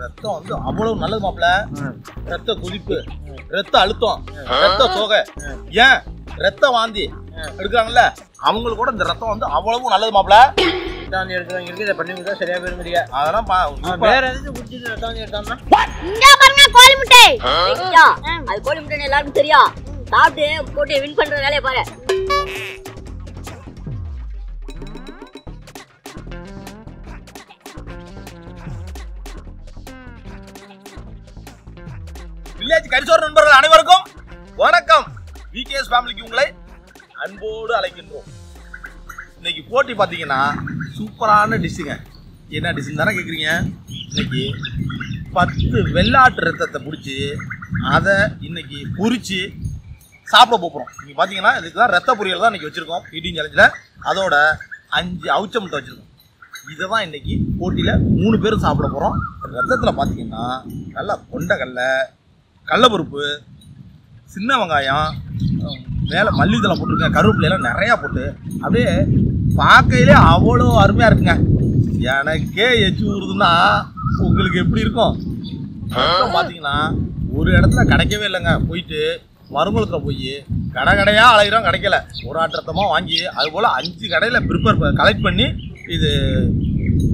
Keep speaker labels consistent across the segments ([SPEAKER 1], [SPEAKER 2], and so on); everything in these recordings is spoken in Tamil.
[SPEAKER 1] ரத்தம் வந்து அவ்வளவு நல்லது மாப்பிள. ரத்த கொதிப்பு, ரத்த அழுத்தம், ரத்த சோகை, ஏன் ரத்த வாந்தி எடுக்கிறாங்கல்ல அவங்களுக்கு கூட இந்த ரத்தம் வந்து அவ்வளவு நல்லது மாப்பிள.
[SPEAKER 2] ரத்தம் எடுக்கிறவங்களுக்கு இதை பண்ணி கொடுத்தா சரியா போயிட முடியாது.
[SPEAKER 1] அதெல்லாம்
[SPEAKER 2] வேற எதுவும் குடிச்சிட்டு ரத்தம் எடுத்தாங்கன்னா
[SPEAKER 3] இங்க பாருங்க கோழி முட்டை. அது கோழி முட்டைன்னு எல்லாருக்கும் தெரியும். சாப்பிட்டு போட்டு வின் பண்ற வேலையை பாரு.
[SPEAKER 1] வில்லேஜ் கரிசோர் நண்பர்கள் அனைவருக்கும் வணக்கம். விகேஎஸ் ஃபேமிலிக்கு உங்களை அன்போடு அழைக்கின்றோம். இன்னைக்கு போட்டி பார்த்தீங்கன்னா சூப்பரான டிஷ்ஷுங்க. என்ன டிஷ்ஷுன்னு தானே கேட்குறீங்க? இன்னைக்கு 10 வெள்ளாட்டு ரத்தத்தை பிடிச்சி அதை இன்னைக்கு பொரிச்சு சாப்பிட போகிறோம். நீங்கள் பார்த்தீங்கன்னா இதுக்கு தான் ரத்த பொரியல் தான் இன்னைக்கு வச்சுருக்கோம் ஈட்டிங் சேலஞ்சில். அதோட 5 அவுச்ச முட்டை வச்சுருக்கோம். இதை தான் இன்னைக்கு போட்டியில் 3 பேரும் சாப்பிட போகிறோம். ரத்தத்தில் பார்த்தீங்கன்னா நல்லா கொண்டக்கடலை, கடலப்பருப்பு, சின்ன வெங்காயம், மேலே மல்லித்தலை போட்டிருக்கேன், கருவேப்பிலையெல்லாம் நிறையா போட்டு அப்படியே பார்க்கையிலே அவ்வளோ அருமையாக இருக்குங்க. எனக்கே எச்சு ஊறுதுன்னா உங்களுக்கு எப்படி இருக்கும்? பார்த்தீங்கன்னா ஒரு இடத்துல கிடைக்கவே இல்லைங்க. போயிட்டு மருங்குளத்தில் போய் கடையாக அலைகிறோம், கிடைக்கல. ஒரு ஆட்டு ரத்தமாக வாங்கி அதுபோல் 5 கடையில் கலெக்ட் பண்ணி இது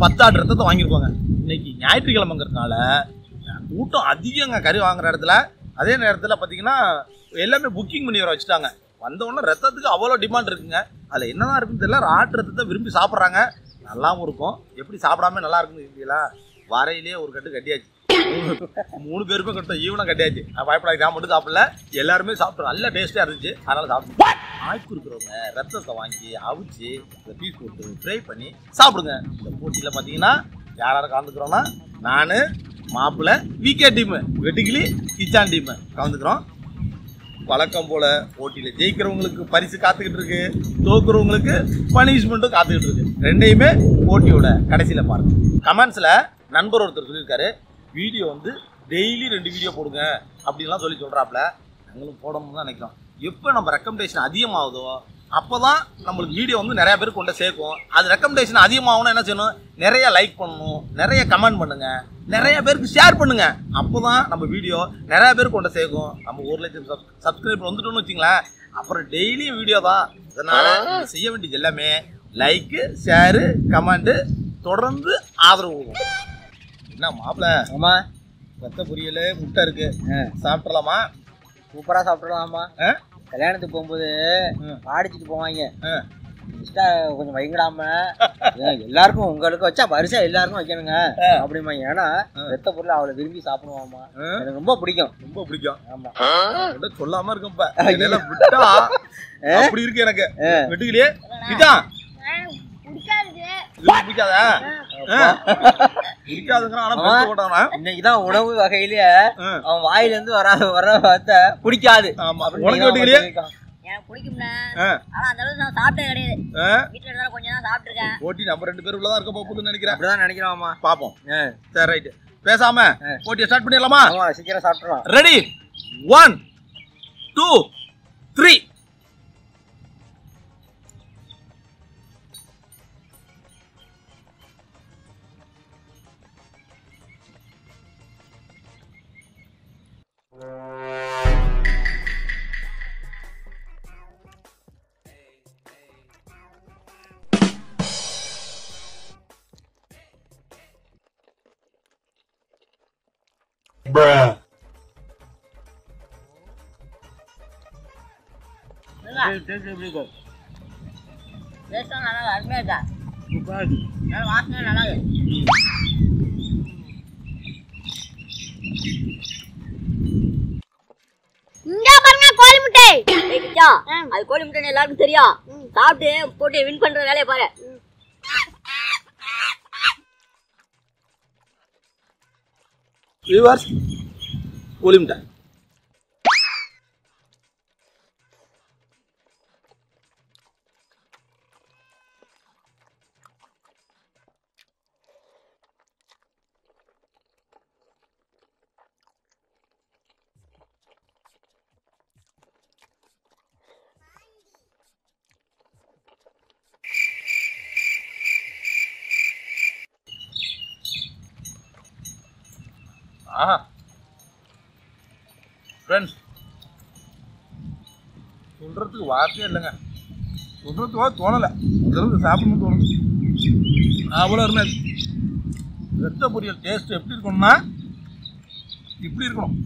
[SPEAKER 1] 10 ஆட்டு ரத்தத்தை வாங்கியிருக்கோங்க. இன்னைக்கு ஞாயிற்றுக்கிழமைங்கிறதுனால கூட்டம் அதிகங்க கறி வாங்குற இடத்துல. அதே நேரத்தில் பார்த்தீங்கன்னா எல்லாமே புக்கிங் பண்ணி வர வச்சுட்டாங்க. வந்தவுடனே ரத்தத்துக்கு அவ்வளோ டிமாண்ட் இருக்குங்க. அதில் என்னதான் இருக்குன்னு தெரியல, ஆட்டு ரத்தத்தை விரும்பி சாப்பிட்றாங்க. நல்லாவும் இருக்கும். எப்படி சாப்பிடாம நல்லா இருக்குன்னு கேட்குறீங்களா? வரையிலே ஒரு கட்டு கட்டியாச்சு. 3 பேருமே கட்டும் ஈவனாக கட்டியாச்சு. பயப்படாது, நான் மட்டும் சாப்பிடல, எல்லாருமே சாப்பிட்றோம். நல்ல டேஸ்ட்டாக இருந்துச்சு, அதனால் சாப்பிடுவோம். ஆய்க்கு இருக்கிறவங்க ரத்தத்தை வாங்கி அவிச்சு இந்த பீஸ் போட்டு ஃப்ரை பண்ணி சாப்பிடுங்க. இந்த போட்டியில் பார்த்தீங்கன்னா யாரும் கலந்துக்கிறோன்னா நான், மாப்பிள்ளை, விகே டீமு, வெட்டுக்கிளி, கிச்சான் டீமு கலந்துக்கிறோம். வழக்கம் போல் போட்டியில் ஜெயிக்கிறவங்களுக்கு பரிசு காத்துக்கிட்டு இருக்கு, தோக்குறவங்களுக்கு பனிஷ்மெண்ட்டும் காத்துக்கிட்டு இருக்கு. ரெண்டையுமே போட்டியோட கடைசியில் பாருங்க. கமெண்ட்ஸில் நண்பர் ஒருத்தர் சொல்லியிருக்காரு, வீடியோ வந்து டெய்லி 2 வீடியோ போடுங்க அப்படின்லாம் சொல்கிறாப்புல. நாங்களும் போடணும்னு தான் நினைக்கிறோம். எப்போ நம்ம ரெக்கமெண்டேஷன் அதிகமாகுதோ அப்போ தான் நம்மளுக்கு வீடியோ வந்து நிறையா பேருக்கு கொண்டு சேர்க்கும். அது ரெக்கமெண்டேஷன் அதிகமாகணும்னா என்ன செய்யணும்? நிறைய லைக் பண்ணணும், நிறைய கமெண்ட் பண்ணுங்கள், நிறைய பேருக்கு ஷேர் பண்ணுங்கள். அப்போ தான் நம்ம வீடியோ நிறையா பேருக்கு கொண்டு சேர்க்கும். நம்ம 1 லட்சம் சப்ஸ்கிரைபர் வந்துட்டோம்னு வச்சிங்களேன், அப்புறம் டெய்லியும் வீடியோ தான். அதனால் செய்ய வேண்டியது எல்லாமே லைக்கு, ஷேரு, கமெண்ட்டு, தொடர்ந்து ஆதரவு கொடுக்கும். என்ன மாப்பிள்ள?
[SPEAKER 2] ஆமாம்,
[SPEAKER 1] ரத்த பொரியல், முட்டை இருக்கு, சாப்பிட்றலாமா?
[SPEAKER 2] சூப்பராக சாப்பிட்றலாமா? கல்யாணத்துக்கு போகும்போது ஆடிச்சிட்டு போவாங்க, கொஞ்சம் வைங்கடாம எல்லாருக்கும் உங்களுக்கு வச்சா வரிசை எல்லாருக்கும் வைக்கணுங்க அப்படிமா. ஏன்னா ரத்த பொருள் அவளை விரும்பி சாப்பிடுவாமா, எனக்கு ரொம்ப பிடிக்கும், ரொம்ப பிடிக்கும். ஆமா, சொல்லாம இருக்கும் அப்படி இருக்கு எனக்கு. வெட்டுக்கிலே இதான் இன்னைக்குதான் உணவு வகையில அவன் வாயில இருந்து வர வார்த்தை பிடிக்காது.
[SPEAKER 1] போட்டி நம்ம 2 பேர் உள்ளதான் இருக்க போகுதுன்னு நினைக்கிறேன்.
[SPEAKER 2] அப்படிதான் நினைக்கிறோம்.
[SPEAKER 1] பாப்போம். சரி, ரைட். பேசாம போட்டியை ஸ்டார்ட் பண்ணிடலாமா?
[SPEAKER 2] சீக்கிரம் சாப்பிட்டுறோம்.
[SPEAKER 1] ரெடி? 1 2 3.
[SPEAKER 4] Bruh.
[SPEAKER 3] இங்க பாருங்க கோழி முட்டை. அது கோழி முட்டைன்னு எல்லாருக்கும் தெரியும். சாப்பிட்டு போட்டு வின் பண்ற வேலையை பாரு.
[SPEAKER 1] வியூவர்ஸ், கோழி முட்டை ஆஹா ஃப்ரெண்ட்ஸ், சொல்றதுக்கு வார்த்தையே இல்லைங்க. சொல்றதுக்கு தோணலை. அந்த சாப்பிடணும்னு தோணுது. அவ்வளோ இருந்தது. ரத்த பொரியல் டேஸ்ட் எப்படி இருக்கணும்னா இப்படி இருக்கணும்.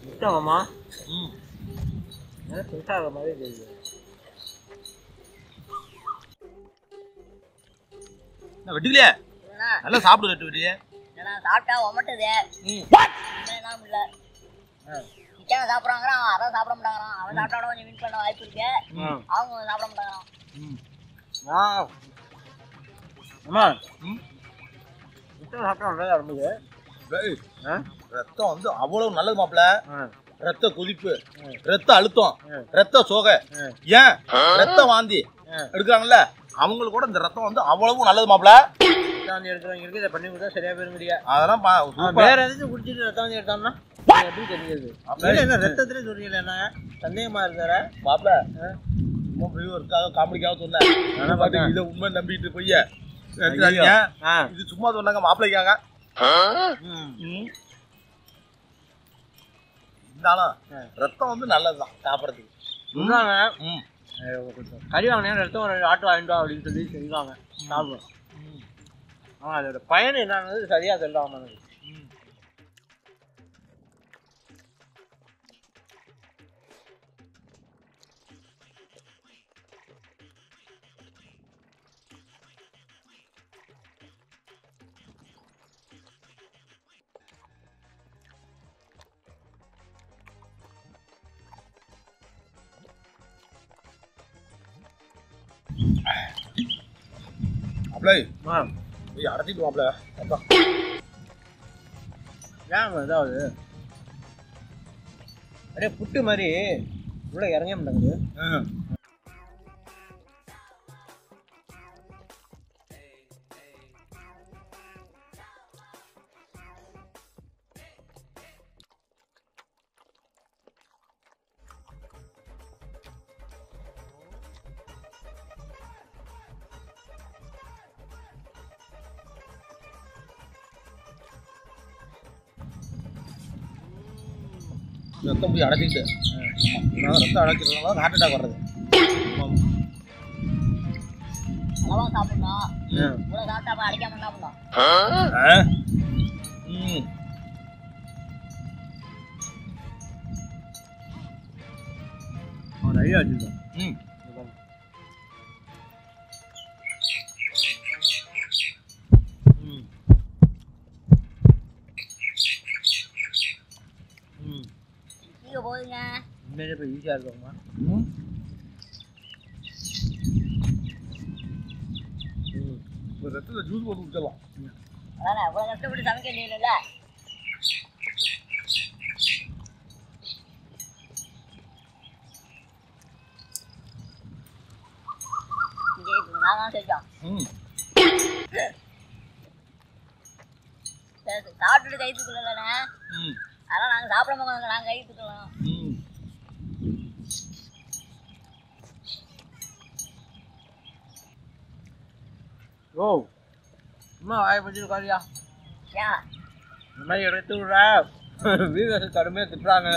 [SPEAKER 2] முட்டமாமா பெருசாக மாதிரி தெரியுது.
[SPEAKER 1] வெட்டிலையே நல்லா சாப்பிடு. வெட்டு வெட்டியே
[SPEAKER 3] சாப்பிட்டா ஒமட்டுது. என்ன முடியல. கிச்சனை சாப்பிட்றாங்கிறான், அதான் சாப்பிட மாட்டாங்கிறான். அவன் சாப்பிட்டா கொஞ்சம் வின் பண்ண வாய்ப்பு இருக்கு. அவங்க சாப்பிட மாட்டாங்கிறான்.
[SPEAKER 2] அம்மா முட்டை சாப்பிட்டா நல்லா இருந்தது.
[SPEAKER 1] ரத்தம் வந்து அவ்வளவு நல்லது மாப்பிள்ள. ரத்த கொதிப்பு, ரத்த அழுத்தம், ரத்த சோகை, ஏன் ரத்த வாந்தி எடுக்கிறாங்கல்ல அவங்களுக்கு கூட இந்த ரத்தம் வந்து அவ்வளவு நல்லது மாப்பிள்ள.
[SPEAKER 2] ரத்தம் எடுக்கிறவங்களுக்கு இதை பண்ணி கொடுத்தா சரியா போயிட முடியாது.
[SPEAKER 1] அதெல்லாம்
[SPEAKER 2] வேற எதாச்சும் குடிச்சிட்டு ரத்தம் வந்து எடுத்தோம்னா எப்படி தெரியுது? என்ன ரத்தத்திலே சொல்றீங்களா? என்ன சந்தேகமா இருக்கார
[SPEAKER 1] மாப்பிள்ள? வியூவருக்காக காமெடிக்காக சொன்னேன். இதை உண்மை நம்பிட்டு போய் இது சும்மா சொன்னாங்க மாப்பிள்ளைக்காக. இருந்தாலும் ரத்தம் வந்து நல்லதுதான் சாப்பிட்றதுக்கு.
[SPEAKER 2] கறி வாங்கினா ரத்தம் ஒரு ஆட்டோ வாங்கிட்டோம் அப்படின்னு சொல்லி செய்வாங்க, சாப்பிடுவோம். ஆனால் அதோட பயன் என்னன்னு சரியா தெரியல.
[SPEAKER 1] மாப்பிள்ளை அடைச்சிட்டு மாப்பிள்ள
[SPEAKER 2] ஏன் இதாவது அப்படியே புட்டு மாதிரி உள்ள இறங்க மாட்டாங்குது.
[SPEAKER 1] ரத்தம் போய் அடைச்சிட்டு ரத்தம் அடைச்சிருந்தாலும் ஹார்ட் அட்டாக் வர்றது.
[SPEAKER 3] அளவா சாப்பிடணும். இவ்வளவு சாப்பிட்டா அடைக்காம சாப்பிடணும்.
[SPEAKER 2] ஒரு ஐடியா வச்சுருக்கோம்.
[SPEAKER 3] போகுதுங்க.
[SPEAKER 2] உண்மையிலே இப்போ ஈஸியாக இருக்குமா?
[SPEAKER 1] ஒரு ரத்தத்தில் ஜூஸ் போட்டு குடிச்சிடலாம்.
[SPEAKER 3] அதான் இவ்வளோ கஷ்டப்பட்டு சமைக்க வேண்டியதில்ல. நான் தான் செஞ்சோம். சாப்பிட்டுட்டு கை தூக்கலண்ணே. அதெல்லாம் நாங்கள் சாப்பிட போங்க, நாங்கள் கை தூக்கலாம்.
[SPEAKER 2] ஓ அம்மா வாயை பிடிச்சிருக்காரியா?
[SPEAKER 3] ஏன்
[SPEAKER 2] இந்த மாதிரி எடுத்து விட்ற வியூவர்ஸ் கடுமையாக திட்டுறாங்க.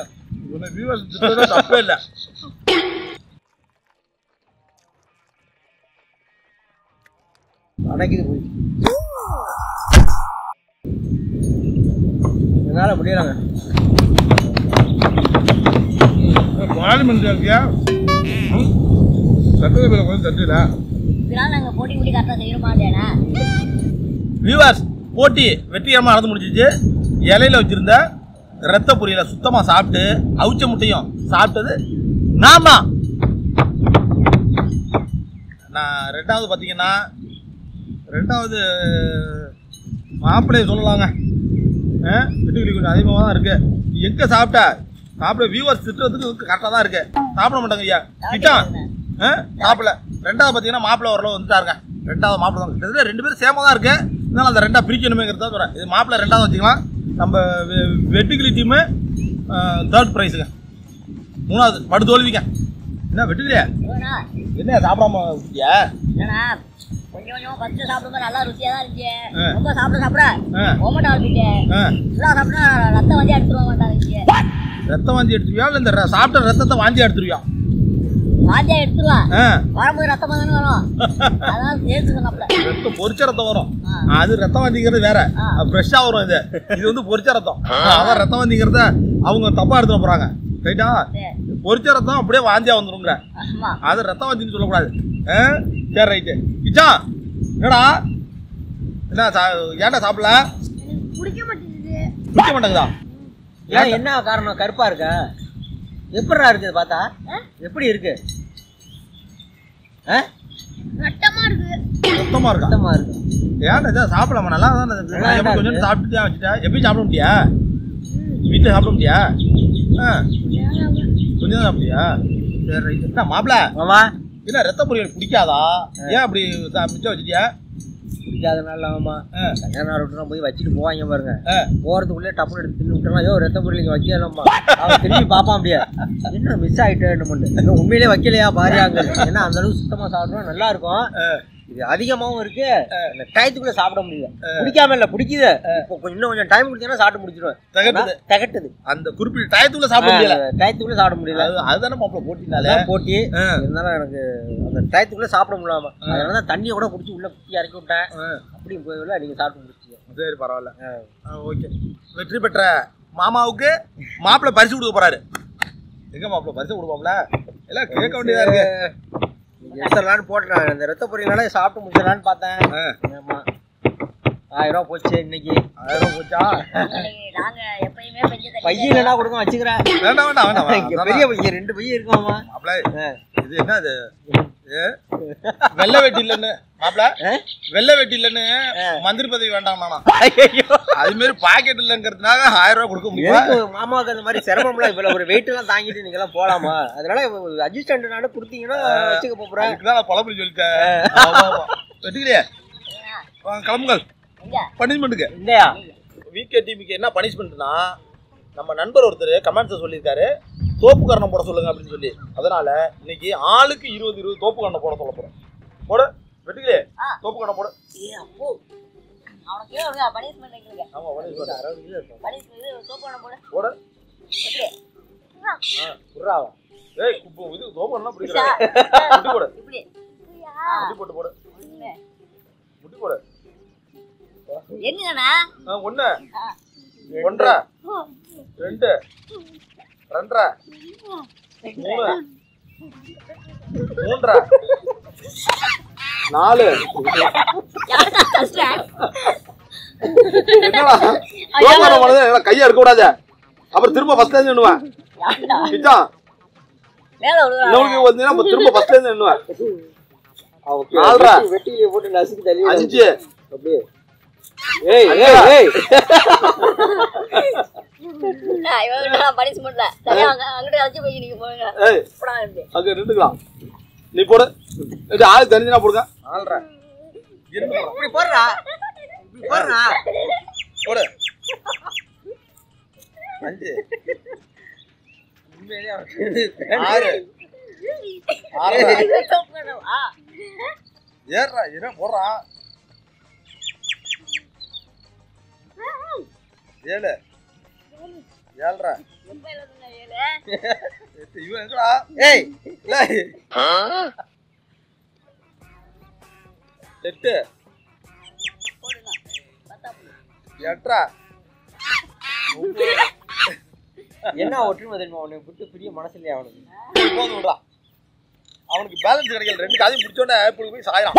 [SPEAKER 1] இவனை வியூவர்ஸ் திட்டுறது தப்பே இல்லை.
[SPEAKER 2] அடைக்குது போய் என்னால் முடியலாங்க.
[SPEAKER 1] பார்லிமெண்ட் இருக்கியா சட்டசபையில் கொஞ்சம் தட்டுல
[SPEAKER 3] இதெல்லாம் நாங்கள் போட்டி முடி கரெக்டாக செய்யணுமா இல்லையாண்ணா?
[SPEAKER 1] வியூவர்ஸ் போட்டி வெற்றிகரமாக நடந்து முடிச்சிச்சு. இலையில வச்சிருந்த ரத்த பொரியலை சுத்தமாக சாப்பிட்டு அவிச்ச முட்டையும் சாப்பிட்டது நான் தான். நான் ரெண்டாவது பார்த்தீங்கன்னா ரெண்டாவது மாப்பிள்ளையை சொல்லலாங்க. வெட்டுக்கிளி கொஞ்சம் அதிகமாக தான் இருக்கு. எங்கே சாப்பிட்டா சாப்பிட வியூவர்ஸ் திட்டுறதுக்கு கரெக்டாக தான் இருக்கு. சாப்பிட மாட்டாங்க ஐயா. கிட்டான் சாப்பிடல. ரெண்டாவது பார்த்தீங்கன்னா மாப்பிள்ளை ஓரளவு வந்துட்டாருங்க. ரெண்டாவது மாப்பிள்ளை தான். கிட்டத்தட்ட 2 பேரும் சேமாக தான் இருக்கு. இருந்தாலும் அந்த 2ஆக பிரிக்கணுமேங்கிறது தான் சொல்கிறேன். இது மாப்பிள்ளை 2வது வச்சுக்கலாம். நம்ம வெட்டுக்கிளி டீமு 3rd ப்ரைஸுங்க. 3வது படு தோல்விங்க. என்ன வெட்டுக்கிறியா? என்ன சாப்பிடாம இருக்கியா?
[SPEAKER 3] கொஞ்சம் கொஞ்சம் ஃபர்ஸ்ட் சாப்பிடும்போது நல்லா ருசியா தான் இருந்துச்சு. ரொம்ப சாப்பிட ஓமட்டா இருந்துச்சு. எல்லாம் சாப்பிட்டா ரத்தம் வாந்தி எடுத்துருவா மாட்டாங்க.
[SPEAKER 1] ரத்தம் வாந்தி எடுத்துருவியா இல்லை இந்த சாப்பிட்ட ரத்தத்தை வாந்தி எடுத்துருவியா?
[SPEAKER 3] வாந்தியா எடுத்துருவா. வரும்போது ரத்தமா தானே வரும். அதான் சேர்த்து சொன்னாப்ல.
[SPEAKER 1] ரத்தம் பொரிச்ச ரத்தம் வரும். அது ரத்தம் வாந்திங்கிறது வேற. ஃப்ரெஷ்ஷா வரும். இது வந்து பொரிச்ச ரத்தம். அதான் ரத்தம் வாந்திங்கிறத அவங்க தப்பா எடுத்துட போறாங்க. ரைட்டா? பொரிச்ச ரத்தம் அப்படியே வாந்தியா வந்துருங்க. அது ரத்தம் வாந்தின்னு சொல்லக்கூடாது. சரி ரைட்டு. கிச்சா என்னடா என்ன ஏன்டா சாப்பிடல?
[SPEAKER 3] குடிக்க மாட்டேங்குது.
[SPEAKER 1] குடிக்க மாட்டேங்குதா?
[SPEAKER 2] ஏன் என்ன காரணம்? கருப்பா இருக்க? எப்படிடா இருக்குது பார்த்தா? எப்படி இருக்கு?
[SPEAKER 3] ரத்தமா இருக்கு.
[SPEAKER 1] ரத்தமா இருக்கா?
[SPEAKER 2] ரத்தமா இருக்கு.
[SPEAKER 1] ஏன்டா இதை சாப்பிடலாமா? நல்லா தானே கொஞ்சம் சாப்பிட்டுட்டே வச்சுட்டா. எப்பயும் சாப்பிட முடியா? வீட்டில் சாப்பிட முடியா? கொஞ்சம் தான் சாப்பிட்டியா? சரி ரைட்டு. என்ன மாப்பிள்ள
[SPEAKER 2] மாமா
[SPEAKER 1] என்ன ரத்த பொரியல் பிடிக்காதா? ஏன் அப்படி மிச்சம் வச்சுட்டியா?
[SPEAKER 2] பிடிக்காதனால ஆமா. கல்யாணம் ஆகட்டும் போய் வச்சுட்டு போவாங்க பாருங்க. போறதுக்குள்ளே டப்புனு எடுத்து தின்னு விட்டோம்னா ஐயோ ரத்த பொரியல் இங்கே வைக்கலாமா அவன் திரும்பி பார்ப்பான். அப்படியே என்ன மிஸ் ஆகிட்டேன்னு உண்மையிலே வைக்கலையா பாரியாங்க. ஏன்னா அந்த அளவுக்கு சுத்தமாக சாப்பிட்டோம் நல்லா இருக்கும். இது அதிகமாகவும் இருக்கு. அந்த டயத்துக்குள்ள சாப்பிட முடியல. பிடிக்காம இல்ல பிடிக்குது. இன்னும் கொஞ்சம் டைம் கொடுத்தீங்கன்னா சாப்பிட்டு முடிச்சிடுவேன். தகட்டுது.
[SPEAKER 1] அந்த குறிப்பிட்ட டயத்துக்குள்ள சாப்பிட முடியல.
[SPEAKER 2] டயத்துக்குள்ள சாப்பிட முடியல.
[SPEAKER 1] அதுதானே மாப்பிள்ள போட்டினால போட்டி.
[SPEAKER 2] இருந்தாலும் எனக்கு அந்த டயத்துக்குள்ள சாப்பிட முடியாம அதனாலதான் தண்ணியை கூட குடிச்சு உள்ள குத்தி இறக்கி விட்டேன். அப்படியும் போயிடல நீங்க சாப்பிட்டு முடிச்சிங்க.
[SPEAKER 1] சரி பரவாயில்ல. ஓகே. வெற்றி பெற்ற மாமாவுக்கு மாப்பிள்ள பரிசு கொடுக்க போறாரு. எங்க மாப்பிள்ள பரிசு கொடுப்பாப்ல? எல்லாம் கேட்க வேண்டியதா இருக்கு.
[SPEAKER 2] எடுத்துடலான்னு போட்டேன். இந்த ரத்த பொரியலால சாப்பிட்டு முடிச்சிடலான்னு பார்த்தேன். ஆமா 1000 ரூபா போச்சு இன்னைக்கு.
[SPEAKER 1] 1000 ரூபா போச்சா?
[SPEAKER 3] நாங்க எப்பயுமே
[SPEAKER 2] பையனா கொடுக்க வச்சுக்கிறேன்.
[SPEAKER 1] வேண்டாம் வேண்டாம் வேண்டாம்.
[SPEAKER 2] பெரிய பையன் 2 பையன் இருக்குமாமா.
[SPEAKER 1] மாப்பிள்ள இது என்ன இது? வெள்ளை வெட்டி இல்லன்னு மாப்பிள்ள வெள்ளை வெட்டி இல்லன்னு மந்திரி பதவி வேண்டாம். அது மாதிரி பாக்கெட் இல்லங்கிறதுனால 1000 ரூபாய் கொடுக்க முடியும்.
[SPEAKER 2] மாமாவுக்கு அந்த மாதிரி சிரமம்லாம் இப்ப ஒரு வெயிட் எல்லாம் தாங்கிட்டு நீங்க எல்லாம் போலாமா? அதனால அட்ஜஸ்டன்ட் கொடுத்தீங்கன்னா வச்சுக்க போறேன்.
[SPEAKER 1] இதுதான் பழப்படி சொல்லிட்டேன். வெட்டிக்கலையே கிளம்புங்கள். பனிஷ்மெண்ட்டுக்கு
[SPEAKER 2] இல்லையா?
[SPEAKER 1] வீக்கே டீமுக்கு என்ன பனிஷ்மெண்ட்னா நம்ம நண்பர் ஒருத்தர் கமெண்ட்ஸை சொல்லியிருக்காரு தோப்பு கரணம் போட சொல்லுங்க அப்படின்னு சொல்லி. அதனால இன்னைக்கு ஆளுக்கு 20 தோப்பு கரணம் போட சொல்ல போறோம். போட வெட்டுக்கலையே தோப்பு கரணம் போட.
[SPEAKER 3] என்னண்ணா
[SPEAKER 1] 1 1 2 2 3 4 என்னடா கையா இருக்க கூடாது. அப்புறம் திரும்ப ஃபர்ஸ்ட்ல இருந்து எண்ணுவேன். திரும்ப ஃபர்ஸ்ட்ல இருந்து எண்ணுவேன். 4
[SPEAKER 2] வெட்டியில போட்டு நசுக்கி தள்ளி
[SPEAKER 1] 5
[SPEAKER 2] அப்படியே. ஏய் ஏய் ஏய்
[SPEAKER 3] பனிஷ்மெண்ட்ல சரியா அங்கிட்ட வச்சு போய் நீங்க போங்க.
[SPEAKER 1] அங்க நின்னுக்கலாம். நீ போடு. ஆளு தெரிஞ்சுனா போடுங்க. 4
[SPEAKER 2] இப்படி போடுறா. இப்படி போடுறா.
[SPEAKER 1] போடு. 5
[SPEAKER 2] உண்மையிலே
[SPEAKER 1] 6 ஏறா என்ன போடுறா. 7 7 இவன் எங்கடா? ஏய் 8 8
[SPEAKER 2] என்ன ஒற்றுமை தெரியுமா? அவனை விட்டு பெரிய மனசு இல்லையா அவனுக்கு?
[SPEAKER 1] போதும் விடுறா. அவனுக்கு பேலன்ஸ் கிடைக்கல. 2 காதையும் பிடிச்சோன்னே இப்படி போய் சாயிரான்.